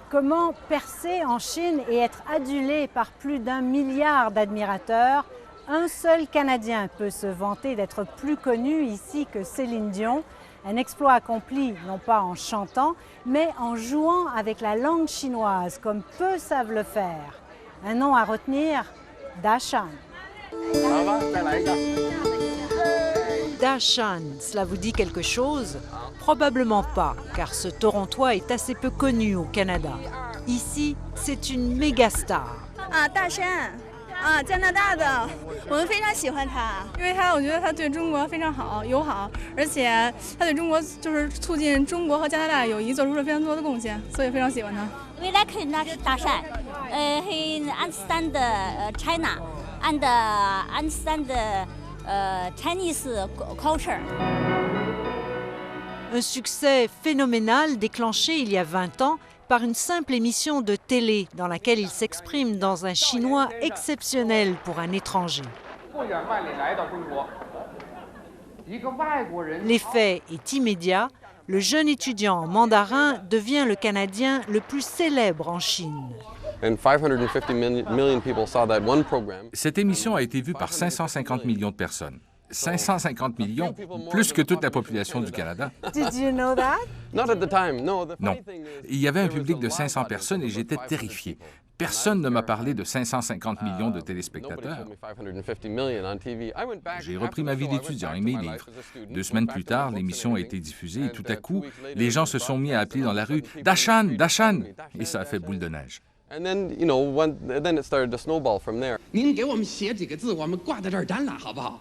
Comment percer en Chine et être adulé par plus d'1 milliard d'admirateurs? Un seul Canadien peut se vanter d'être plus connu ici que Céline Dion. Un exploit accompli non pas en chantant, mais en jouant avec la langue chinoise, comme peu savent le faire. Un nom à retenir, Dashan. Dashan, cela vous dit quelque chose? Probablement pas, car ce Torontois est assez peu connu au Canada. Ici, c'est une méga star. 大山加拿大的，我们非常喜欢他，因为我觉得他对中国非常好，友好，而且他对中国就是促进中国和加拿大友谊做出了非常多的贡献，所以非常喜欢他。We like Dashan. He understand China and understand Chinese culture. Un succès phénoménal déclenché il y a 20 ans par une simple émission de télé dans laquelle il s'exprime dans un chinois exceptionnel pour un étranger. L'effet est immédiat. Le jeune étudiant en mandarin devient le Canadien le plus célèbre en Chine. Cette émission a été vue par 550 millions de personnes. 550 millions, plus que toute la population du Canada. Did you know that? Non. Il y avait un public de 500 personnes et j'étais terrifié. Personne ne m'a parlé de 550 millions de téléspectateurs. J'ai repris ma vie d'étudiant et mes livres. 2 semaines plus tard, l'émission a été diffusée et tout à coup, les gens se sont mis à appeler dans la rue « Dashan, Dashan !» et ça a fait boule de neige. And then, then it started to snowball from there.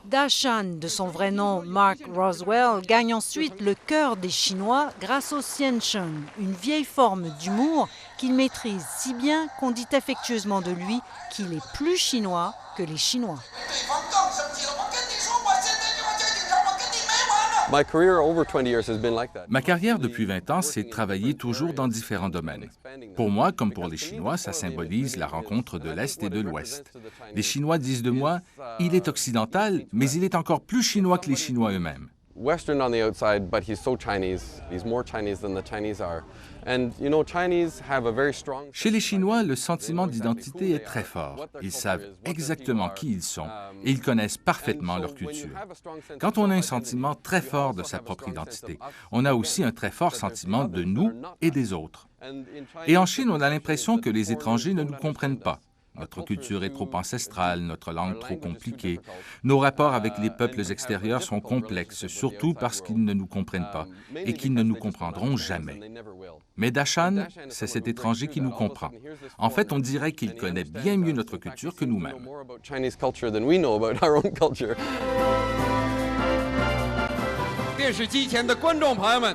Dashan, de son vrai nom Mark Roswell, gagne ensuite le cœur des Chinois grâce au Xiancheng, une vieille forme d'humour qu'il maîtrise si bien qu'on dit affectueusement de lui qu'il est plus chinois que les Chinois. Ma carrière depuis 20 ans, c'est de travailler toujours dans différents domaines. Pour moi, comme pour les Chinois, ça symbolise la rencontre de l'Est et de l'Ouest. Les Chinois disent de moi, il est occidental, mais il est encore plus chinois que les Chinois eux-mêmes. Western on the outside, but he's so Chinese. He's more Chinese than the Chinese are. And Chinese have a very strong... Chez les Chinois, le sentiment d'identité est très fort. Ils savent exactement qui ils sont et ils connaissent parfaitement leur culture. Quand on a un sentiment très fort de sa propre identité, on a aussi un très fort sentiment de nous et des autres. Et en Chine, on a l'impression que les étrangers ne nous comprennent pas. Notre culture est trop ancestrale, notre langue trop compliquée. Nos rapports avec les peuples extérieurs sont complexes, surtout parce qu'ils ne nous comprennent pas et qu'ils ne nous comprendront jamais. Mais Dashan, c'est cet étranger qui nous comprend. En fait, on dirait qu'il connaît bien mieux notre culture que nous-mêmes.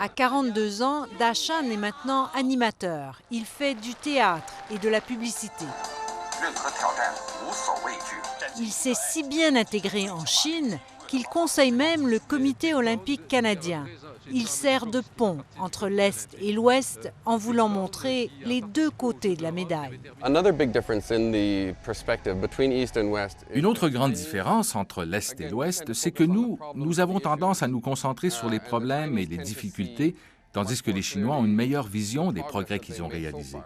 À 42 ans, Dashan est maintenant animateur. Il fait du théâtre et de la publicité. Il s'est si bien intégré en Chine qu'il conseille même le Comité olympique canadien. Il sert de pont entre l'Est et l'Ouest en voulant montrer les deux côtés de la médaille. Une autre grande différence entre l'Est et l'Ouest, c'est que nous avons tendance à nous concentrer sur les problèmes et les difficultés, tandis que les Chinois ont une meilleure vision des progrès qu'ils ont réalisés.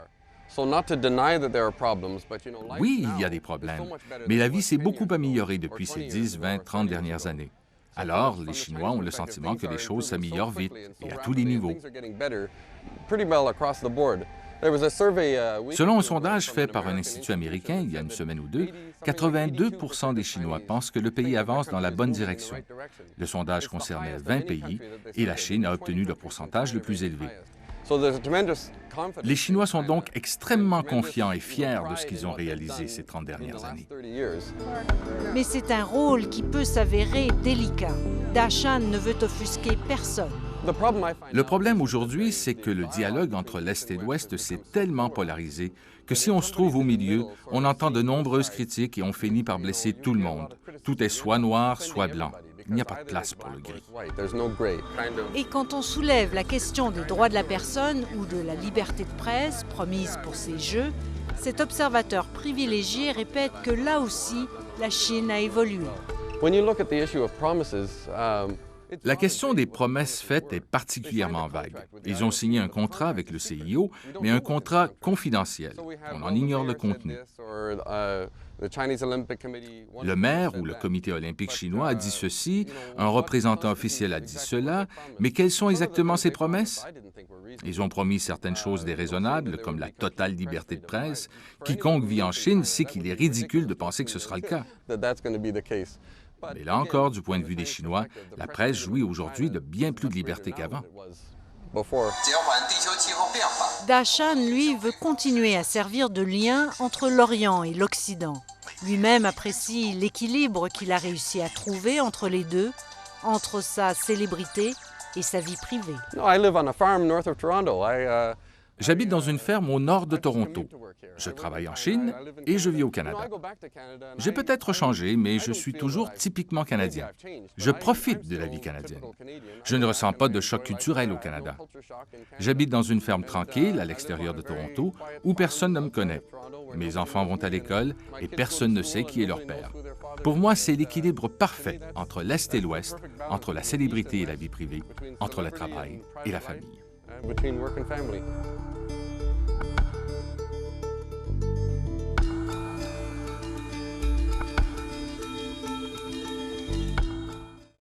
Oui, il y a des problèmes, mais la vie s'est beaucoup améliorée depuis ces 10, 20, 30 dernières années. Alors, les Chinois ont le sentiment que les choses s'améliorent vite et à tous les niveaux. Selon un sondage fait par un institut américain il y a une semaine ou deux, 82 % des Chinois pensent que le pays avance dans la bonne direction. Le sondage concernait 20 pays et la Chine a obtenu le pourcentage le plus élevé. Les Chinois sont donc extrêmement confiants et fiers de ce qu'ils ont réalisé ces 30 dernières années. Mais c'est un rôle qui peut s'avérer délicat. Dashan ne veut offusquer personne. Le problème aujourd'hui, c'est que le dialogue entre l'Est et l'Ouest s'est tellement polarisé que si on se trouve au milieu, on entend de nombreuses critiques et on finit par blesser tout le monde. Tout est soit noir, soit blanc. Il n'y a pas de place pour le gris. Et quand on soulève la question des droits de la personne ou de la liberté de presse promise pour ces Jeux, cet observateur privilégié répète que là aussi, la Chine a évolué. La question des promesses faites est particulièrement vague. Ils ont signé un contrat avec le CIO, mais un contrat confidentiel. On en ignore le contenu. Le maire ou le comité olympique chinois a dit ceci, un représentant officiel a dit cela, mais quelles sont exactement ces promesses? Ils ont promis certaines choses déraisonnables, comme la totale liberté de presse. Quiconque vit en Chine sait qu'il est ridicule de penser que ce sera le cas. Mais là encore, du point de vue des Chinois, la presse jouit aujourd'hui de bien plus de liberté qu'avant. Dashan, lui, veut continuer à servir de lien entre l'Orient et l'Occident. Lui-même apprécie l'équilibre qu'il a réussi à trouver entre les deux, entre sa célébrité et sa vie privée. J'habite dans une ferme au nord de Toronto. Je travaille en Chine et je vis au Canada. J'ai peut-être changé, mais je suis toujours typiquement canadien. Je profite de la vie canadienne. Je ne ressens pas de choc culturel au Canada. J'habite dans une ferme tranquille à l'extérieur de Toronto où personne ne me connaît. Mes enfants vont à l'école et personne ne sait qui est leur père. Pour moi, c'est l'équilibre parfait entre l'Est et l'Ouest, entre la célébrité et la vie privée, entre le travail et la famille. Between work and family.